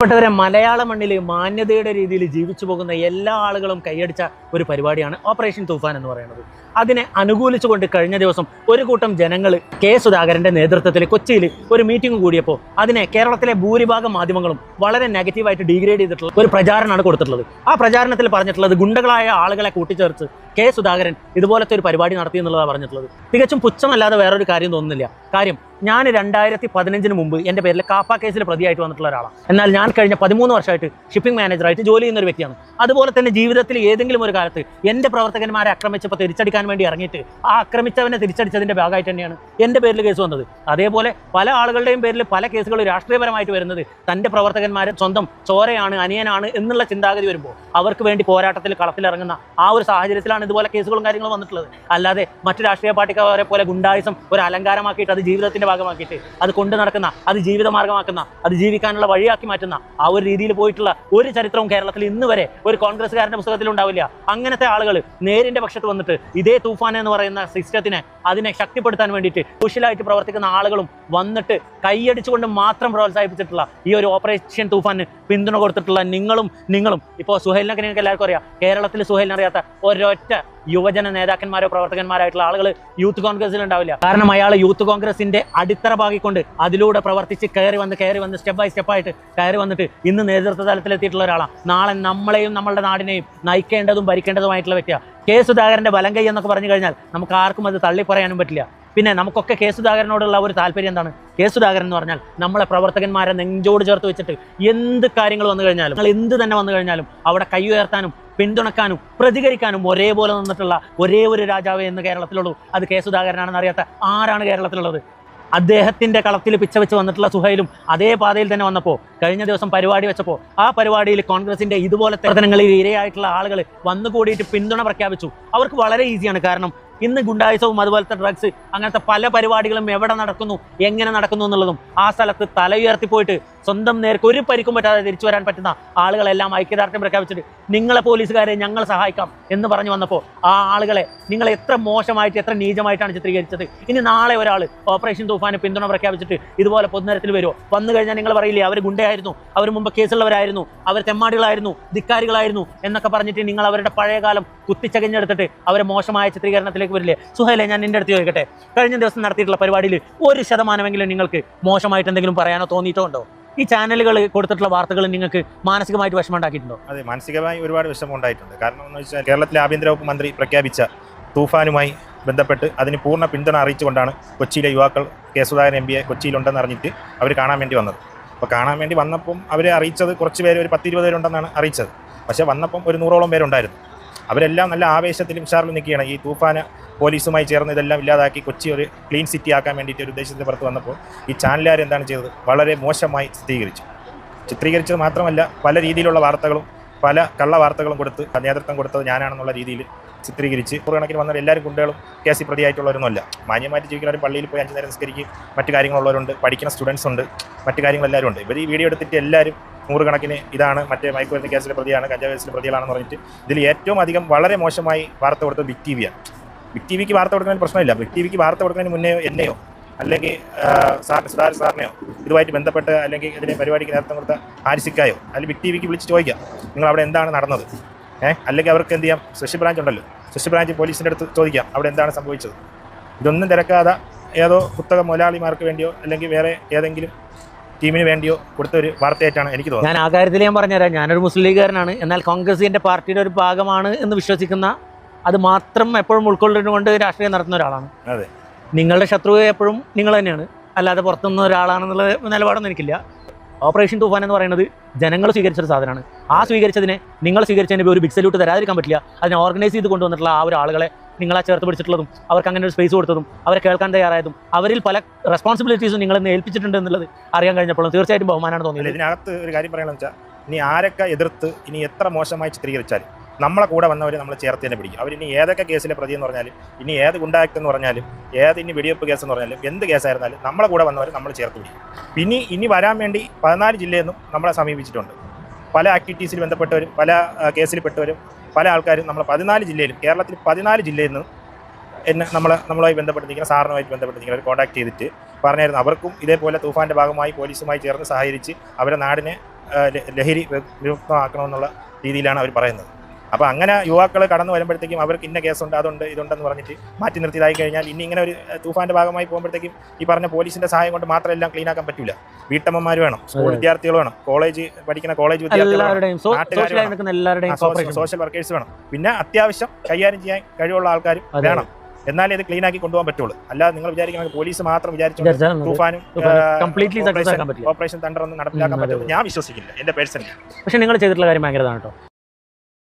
പ്പെട്ടവരെ മലയാള മണ്ണിൽ മാന്യതയുടെ രീതിയിൽ ജീവിച്ചു പോകുന്ന എല്ലാ ആളുകളും കൈയടിച്ച ഒരു പരിപാടിയാണ് ഓപ്പറേഷൻ തൂഫാൻ എന്ന് പറയുന്നത്. അതിനെ അനുകൂലിച്ചുകൊണ്ട് കഴിഞ്ഞ ദിവസം ഒരു കൂട്ടം ജനങ്ങൾ കെ സുധാകരന്റെ നേതൃത്വത്തിൽ കൊച്ചിയിൽ ഒരു മീറ്റിംഗ് കൂടിയപ്പോൾ അതിനെ കേരളത്തിലെ ഭൂരിഭാഗം മാധ്യമങ്ങളും വളരെ നെഗറ്റീവായിട്ട് ഡീഗ്രേഡ് ചെയ്തിട്ടുള്ള ഒരു പ്രചാരണമാണ് കൊടുത്തിട്ടുള്ളത്. ആ പ്രചാരണത്തിൽ പറഞ്ഞിട്ടുള്ളത് ഗുണ്ടകളായ ആളുകളെ കൂട്ടിച്ചേർത്ത് കെ സുധാകരൻ ഇതുപോലത്തെ ഒരു പരിപാടി നടത്തി എന്നുള്ളതാണ് പറഞ്ഞിട്ടുള്ളത്. തികച്ചും പുച്ഛമല്ലാതെ വേറൊരു കാര്യം തോന്നുന്നില്ല. കാര്യം ഞാൻ 2015 മുമ്പ് എൻ്റെ പേരിൽ കാപ്പ കേസിൽ പ്രതിയായിട്ട് വന്നിട്ടുള്ള ഒരാളാണ്. എന്നാൽ ഞാൻ കഴിഞ്ഞ 13 വർഷമായിട്ട് ഷിപ്പിംഗ് മാനേജറായിട്ട് ജോലി ചെയ്യുന്ന ഒരു വ്യക്തിയാണ്. അതുപോലെ തന്നെ ജീവിതത്തിൽ ഏതെങ്കിലും ഒരു കാലത്ത് എൻ്റെ പ്രവർത്തകന്മാരെ ആക്രമിച്ചപ്പോൾ തിരിച്ചടിക്കാൻ വേണ്ടി ഇറങ്ങിയിട്ട് ആ ആക്രമിച്ചവനെ തിരിച്ചടിച്ചതിൻ്റെ ഭാഗമായിട്ട് തന്നെയാണ് എൻ്റെ പേരിൽ കേസ് വന്നത്. അതേപോലെ പല ആളുകളുടെയും പേരിൽ പല കേസുകൾ രാഷ്ട്രീയപരമായിട്ട് വരുന്നത് തൻ്റെ പ്രവർത്തകന്മാരെ സ്വന്തം ചോരയാണ്, അനിയനാണ് എന്നുള്ള ചിന്താഗതി വരുമ്പോൾ അവർക്ക് വേണ്ടി പോരാട്ടത്തിൽ കളത്തിലിറങ്ങുന്ന ആ ഒരു സാഹചര്യത്തിലാണ് ഇതുപോലെ കേസുകളും കാര്യങ്ങളും വന്നിട്ടുള്ളത്. അല്ലാതെ മറ്റു രാഷ്ട്രീയ പാർട്ടിക്കാരെ പോലെ ഗുണ്ടായിസം ഒരു അലങ്കാരമാക്കിയിട്ട് അത് ജീവിതത്തിൻ്റെ ഭാഗമാക്കിയിട്ട് അത് കൊണ്ടു നടക്കുന്ന, അത് ജീവിതമാർഗമാക്കുന്ന, അത് ജീവിക്കാനുള്ള വഴിയാക്കി മാറ്റുന്ന ആ ഒരു രീതിയിൽ പോയിട്ടുള്ള ഒരു ചരിത്രവും കേരളത്തിൽ ഇന്ന് വരെ ഒരു കോൺഗ്രസ്സുകാരൻ്റെ പുസ്തകത്തിൽ ഉണ്ടാവില്ല. അങ്ങനത്തെ ആളുകൾ നേരിൻ്റെ പക്ഷത്ത് വന്നിട്ട് ഇതേ തൂഫാൻ എന്ന് പറയുന്ന സിസ്റ്റത്തിനെ അതിനെ ശക്തിപ്പെടുത്താൻ വേണ്ടിയിട്ട് സോഷ്യലായിട്ട് പ്രവർത്തിക്കുന്ന ആളുകളും വന്നിട്ട് കൈയടിച്ചുകൊണ്ട് മാത്രം പ്രോത്സാഹിപ്പിച്ചിട്ടുള്ള ഈ ഒരു ഓപ്പറേഷൻ തൂഫാന് പിന്തുണ കൊടുത്തിട്ടുള്ള നിങ്ങളും ഇപ്പോൾ സുഹൈലിനൊക്കെ നിങ്ങൾക്ക് എല്ലാവർക്കും അറിയാം. കേരളത്തിൽ സുഹൈലിനറിയാത്ത ഒരൊറ്റ യുവജന നേതാക്കന്മാരോ പ്രവർത്തകന്മാരായിട്ടുള്ള ആളുകൾ യൂത്ത് കോൺഗ്രസിൽ ഉണ്ടാവില്ല. കാരണം അയാൾ യൂത്ത് കോൺഗ്രസിന്റെ അടിത്തറ പാകിക്കൊണ്ട് അതിലൂടെ പ്രവർത്തിച്ച് കയറി വന്ന് സ്റ്റെപ്പ് ബൈ സ്റ്റെപ്പായിട്ട് കയറി വന്നിട്ട് ഇന്ന് നേതൃത്വ തലത്തിലെത്തിയിട്ടുള്ള ഒരാളാണ്. നാളെ നമ്മളെയും നമ്മളുടെ നാടിനെയും നയിക്കേണ്ടതും ഭരിക്കേണ്ടതുമായിട്ടുള്ള വ്യക്തിയാണ്. കെ സുധാകരന്റെ വലം കൈ എന്നൊക്കെ പറഞ്ഞു കഴിഞ്ഞാൽ നമുക്ക് ആർക്കും അത് തള്ളി പറയാനും പറ്റില്ല. പിന്നെ നമുക്കൊക്കെ കെ സുധാകരനോടുള്ള ഒരു താല്പര്യം എന്താണ്? കെ സുധാകരൻ എന്ന് പറഞ്ഞാൽ നമ്മളെ പ്രവർത്തകന്മാരെ നെഞ്ചോട് ചേർത്ത് വെച്ചിട്ട് എന്ത് കാര്യങ്ങൾ വന്നു കഴിഞ്ഞാലും, നിങ്ങൾ എന്ത് തന്നെ വന്നു കഴിഞ്ഞാലും അവിടെ കൈ ഉയർത്താനും പിന്തുണക്കാനും പ്രതികരിക്കാനും ഒരേപോലെ നിന്നിട്ടുള്ള ഒരേ ഒരു രാജാവേ എന്ന് കേരളത്തിലുള്ളൂ. അത് കെ സുധാകരനാണെന്ന് അറിയാത്ത ആരാണ് കേരളത്തിലുള്ളത്? അദ്ദേഹത്തിൻ്റെ കളത്തിൽ പിച്ച വെച്ച് വന്നിട്ടുള്ള സുഹൈലും അതേ പാതയിൽ തന്നെ വന്നപ്പോൾ കഴിഞ്ഞ ദിവസം പരിപാടി വെച്ചപ്പോൾ ആ പരിപാടിയിൽ കോൺഗ്രസിൻ്റെ ഇതുപോലത്തെ പ്രവർത്തനങ്ങളിൽ ഇരയായിട്ടുള്ള ആളുകൾ വന്നുകൂടിയിട്ട് പിന്തുണ പ്രഖ്യാപിച്ചു. അവർക്ക് വളരെ ഈസിയാണ്. കാരണം ഇന്ന് ഗുണ്ടായുസവും അതുപോലത്തെ ഡ്രഗ്സ് അങ്ങനത്തെ പല പരിപാടികളും എവിടെ നടക്കുന്നു, എങ്ങനെ നടക്കുന്നു എന്നുള്ളതും ആ സ്ഥലത്ത് തല ഉയർത്തിപ്പോയിട്ട് സ്വന്തം നേർക്ക് ഒരു പരിക്കും പറ്റാതെ തിരിച്ചു വരാൻ പറ്റുന്ന ആളുകളെല്ലാം ഐക്യദാർഢ്യം പ്രഖ്യാപിച്ചിട്ട് നിങ്ങളെ പോലീസുകാരെ ഞങ്ങൾ സഹായിക്കാം എന്ന് പറഞ്ഞു വന്നപ്പോൾ ആ ആളുകളെ നിങ്ങൾ എത്ര മോശമായിട്ട് എത്ര നീചമായിട്ടാണ് ചിത്രീകരിച്ചത്. ഇനി നാളെ ഒരാൾ ഓപ്പറേഷൻ തൂഫാന് പിന്തുണ പ്രഖ്യാപിച്ചിട്ട് ഇതുപോലെ പൊതുനിരത്തിൽ വരുമോ? വന്നു കഴിഞ്ഞാൽ നിങ്ങൾ പറയില്ലേ അവർ ഗുണ്ടയായിരുന്നു, അവർ മുമ്പ് കേസുള്ളവരായിരുന്നു, അവർ തെമ്മാടികളായിരുന്നു, ധിക്കാരികളായിരുന്നു എന്നൊക്കെ പറഞ്ഞിട്ട് നിങ്ങൾ അവരുടെ പഴയകാലം കുത്തിച്ചകഞ്ഞെടുത്തിട്ട് അവരെ മോശമായ ചിത്രീകരണത്തിലേക്ക് വരില്ലേ? സുഹൈലെ, ഞാൻ നിന്റെ അടുത്ത് ചോദിക്കട്ടെ, കഴിഞ്ഞ ദിവസം നടത്തിയിട്ടുള്ള പരിപാടിയിൽ 1% നിങ്ങൾക്ക് മോശമായിട്ട് എന്തെങ്കിലും പറയാനോ തോന്നിയിട്ടോ ഉണ്ടോ? ഈ ചാനലുകൾ കൊടുത്തിട്ടുള്ള വാർത്തകൾ നിങ്ങൾക്ക് മാനസികമായിട്ട് വിഷമം ഉണ്ടാക്കിയിട്ടുണ്ടോ? അതെ, മാനസികമായി ഒരുപാട് വിഷമം ഉണ്ടായിട്ടുണ്ട്. കാരണം എന്ന് വെച്ചാൽ കേരളത്തിലെ ആഭ്യന്തര വകുപ്പ് മന്ത്രി പ്രഖ്യാപിച്ച തൂഫാനുമായി ബന്ധപ്പെട്ട് അതിന് പൂർണ്ണ പിന്തുണ അറിയിച്ചുകൊണ്ടാണ് കൊച്ചിയിലെ യുവാക്കൾ കെ സുധാകരൻ എം പിയെ കൊച്ചിയിലുണ്ടെന്ന് അറിഞ്ഞിട്ട് അവർ കാണാൻ വേണ്ടി വന്നത്. അപ്പോൾ കാണാൻ വേണ്ടി വന്നപ്പം അവരെ അറിയിച്ചത് കുറച്ച് പേര്, ഒരു 10-20 പേരുണ്ടെന്നാണ് അറിയിച്ചത്. പക്ഷേ വന്നപ്പം ഒരു 100ഓളം പേരുണ്ടായിരുന്നു. അവരെല്ലാം നല്ല ആവേശത്തിലും ഉഷാറിലും നിൽക്കുകയാണ്. ഈ തൂഫാന് പോലീസുമായി ചേർന്ന് ഇതെല്ലാം ഇല്ലാതാക്കി കൊച്ചി ഒരു ക്ലീൻ സിറ്റി ആക്കാൻ വേണ്ടിയിട്ട് ഒരു ഉദ്ദേശത്തിന് പുറത്ത് വന്നപ്പോൾ ഈ ചാനലുകാർ എന്താണ് ചെയ്തത്? വളരെ മോശമായി ചിത്രീകരിച്ചത് മാത്രമല്ല പല രീതിയിലുള്ള വാർത്തകളും പല കള്ള വാർത്തകളും കൊടുത്ത് നേതൃത്വം കൊടുത്തത് ഞാനാണെന്നുള്ള രീതിയിൽ ചിത്രീകരിച്ച് നൂറുകണക്കിന് വന്നവർ എല്ലാവരും ഗുണ്ടകളും കേസിൽ പ്രതിയായിട്ടുള്ളവരൊന്നുമല്ല. മാന്യമായിട്ട് ജീവിക്കുന്നവരും പള്ളിയിൽ പോയി 5 നേരം നിസ്കരിക്കുകയും മറ്റു കാര്യങ്ങളുള്ളവരുണ്ട്, പഠിക്കുന്ന സ്റ്റുഡൻസ് ഉണ്ട്, മറ്റു കാര്യങ്ങളെല്ലാവരും ഉണ്ട്. ഇവർ ഈ വീഡിയോ എടുത്തിട്ട് എല്ലാവരും നൂറുകണക്കിന് ഇതാണ് മറ്റേ മയക്കുമരുന്ന് കേസിലെ പ്രതിയാണ്, കഞ്ചാവ് കേസിലെ പ്രതികളാണെന്ന് പറഞ്ഞിട്ട് ഇതിൽ ഏറ്റവും അധികം വളരെ മോശമായി വാർത്ത കൊടുത്തത് ബിഗ് ടി വിയാണ്. ബിഗ് ടി വിക്ക് വാർത്ത കൊടുക്കുന്നതിന് പ്രശ്നമില്ല. ബിഗ് ടി വിക്ക് വാർത്ത കൊടുക്കുന്നതിന് മുന്നേ എന്നെയോ അല്ലെങ്കിൽ സുധാകരൻ സാറിനെയോ ഇതുമായിട്ട് ബന്ധപ്പെട്ട് അല്ലെങ്കിൽ ഇതിനെ പരിപാടിക്ക് നേതൃത്വം കൊടുത്ത ആരിസിക്കായോ അല്ലെങ്കിൽ ബിഗ് ടി വിക്ക് വിളിച്ച് ചോദിക്കാം, നിങ്ങൾ അവിടെ എന്താണ് നടന്നത്? അല്ലെങ്കിൽ അവർക്ക് എന്ത് ചെയ്യാം? സ്പെഷ്യൽ ബ്രാഞ്ച് ഉണ്ടല്ലോ, സ്പെഷ്യൽ ബ്രാഞ്ച് പോലീസിൻ്റെ അടുത്ത് ചോദിക്കാം അവിടെ എന്താണ് സംഭവിച്ചത്. ഇതൊന്നും തിരക്കാതെ ഏതോ പുസ്തക മുതലാളിമാർക്ക് വേണ്ടിയോ അല്ലെങ്കിൽ വേറെ ഏതെങ്കിലും ടീമിന് വേണ്ടിയോ കൊടുത്ത ഒരു വാർത്തയായിട്ടാണ് എനിക്ക് തോന്നുന്നത്. ഞാൻ ആ കാര്യത്തിൽ ഞാൻ പറഞ്ഞുതരാം. ഞാനൊരു മുസ്ലിം ലീഗുകാരനാണ്. എന്നാൽ കോൺഗ്രസിൻ്റെ പാർട്ടിയുടെ ഒരു ഭാഗമാണ് എന്ന് വിശ്വസിക്കുന്ന, അത് മാത്രം എപ്പോഴും ഉൾക്കൊള്ളുകൊണ്ട് രാഷ്ട്രീയം നടത്തുന്ന ഒരാളാണ്. അതെ, നിങ്ങളുടെ ശത്രു എപ്പോഴും നിങ്ങൾ തന്നെയാണ്, അല്ലാതെ പുറത്തുനിന്ന് ഒരാളാണെന്നുള്ള നിലപാടൊന്നും എനിക്കില്ല. ഓപ്പറേഷൻ തൂഫാൻ എന്ന് പറയുന്നത് ജനങ്ങൾ സ്വീകരിച്ചൊരു സാധനമാണ്. ആ സ്വീകരിച്ചതിനെ നിങ്ങൾ സ്വീകരിച്ചതിന് ഒരു ബിഗ് സല്യൂട്ട് തരാതിരിക്കാൻ പറ്റില്ല. അതിനെ ഓർഗനൈസ് ചെയ്ത് കൊണ്ടുവന്നിട്ടുള്ള ആ ഒരു ആളുകളെ നിങ്ങളെ ചേർത്ത് പിടിച്ചിട്ടുള്ളതും അവർക്ക് അങ്ങനെ ഒരു സ്പേസ് കൊടുത്തതും അവരെ കേൾക്കാൻ തയ്യാറായതും അവരിൽ പല റെസ്പോൺസിബിലിറ്റീസും നിങ്ങളെന്ന് ഏൽപ്പിച്ചിട്ടുണ്ട് എന്നുള്ളത് അറിയാൻ കഴിഞ്ഞപ്പോഴും തീർച്ചയായിട്ടും ബഹുമാനമാണ് തോന്നിയത്. ഇതിനകത്ത് ഒരു കാര്യം പറയണമെന്ന് വെച്ചാൽ, ഇനി ആരൊക്കെ എതിർത്ത് ഇനി എത്ര മോശമായി ചിത്രീകരിച്ചാലും നമ്മളെ കൂടെ വന്നവർ നമ്മൾ ചേർത്ത് തന്നെ പിടിക്കും. അവരിനി ഏതൊക്കെ കേസിലെ പ്രതി എന്ന് പറഞ്ഞാലും, ഇനി ഏത് ഗുണ്ടാക്ട് എന്ന് പറഞ്ഞാലും, ഏത് ഇനി വെടിവെപ്പ് കേസ് എന്ന് പറഞ്ഞാലും, എന്ത് കേസായിരുന്നാലും നമ്മളെ കൂടെ വന്നവർ നമ്മൾ ചേർത്ത് പിടിക്കും. ഇനി വരാൻ വേണ്ടി 14 ജില്ലയിൽ നിന്നും നമ്മളെ സമീപിച്ചിട്ടുണ്ട്. പല ആക്ടിവിറ്റീസിൽ ബന്ധപ്പെട്ടവരും പല കേസിൽ പെട്ടവരും പല ആൾക്കാരും നമ്മൾ 14 ജില്ലയിലും, കേരളത്തിൽ 14 ജില്ലയിൽ നിന്നും നമ്മളുമായി ബന്ധപ്പെട്ടിരിക്കുന്ന സാറിനുമായിട്ട് ബന്ധപ്പെട്ടിരിക്കുന്നവർ കോൺടാക്ട് ചെയ്തിട്ട് പറഞ്ഞായിരുന്നു അവർക്കും ഇതേപോലെ തൂഫാൻ്റെ ഭാഗമായി പോലീസുമായി ചേർന്ന് സഹകരിച്ച് അവരുടെ നാടിനെ ലഹരി വിമുക്തമാക്കണമെന്നുള്ള രീതിയിലാണ് അവർ പറയുന്നത്. അപ്പോൾ അങ്ങനെ യുവാക്കൾ കടന്നു വരുമ്പോഴത്തേക്കും അവർക്ക് ഇന്ന കേസുണ്ട്, അതുണ്ട്, ഇതുണ്ടെന്ന് പറഞ്ഞിട്ട് മാറ്റി നിർത്തിയതായി കഴിഞ്ഞാൽ ഇനി ഇങ്ങനെ ഒരു തൂഫാൻ്റെ ഭാഗമായി പോകുമ്പോഴത്തേക്കും ഈ പറഞ്ഞ പോലീസിൻ്റെ സഹായം കൊണ്ട് മാത്രം എല്ലാം ക്ലീൻ ആക്കാൻ പറ്റില്ല. വീട്ടമ്മമാർ വേണം, സ്കൂൾ വിദ്യാർത്ഥികൾ വേണം, കോളേജ് പഠിക്കുന്ന കോളേജ് വിദ്യാർത്ഥികൾ വേണം, സോഷ്യൽ വർക്കേഴ്സ് വേണം, പിന്നെ അത്യാവശ്യം കൈകാര്യം ചെയ്യാൻ കഴിവുള്ള ആൾക്കാരും വേണം. എന്നാലേ ഇത് ക്ലീൻ ആക്കി കൊണ്ടുപോകാൻ പറ്റുള്ളൂ. അല്ലാതെ നിങ്ങൾ വിചാരിക്കുന്നത് പോലീസ് മാത്രം വിചാരിച്ചു തൂഫാനും ഓപ്പറേഷൻ തണ്ടർ ഒന്നും നടപ്പിലാക്കാൻ പറ്റുള്ളൂ ഞാൻ വിശ്വസിക്കില്ല, എൻ്റെ പേഴ്സണലി. പക്ഷേ നിങ്ങൾ ചെയ്തിട്ടുള്ള കാര്യം ഭയങ്കരതാണ് കേട്ടോ.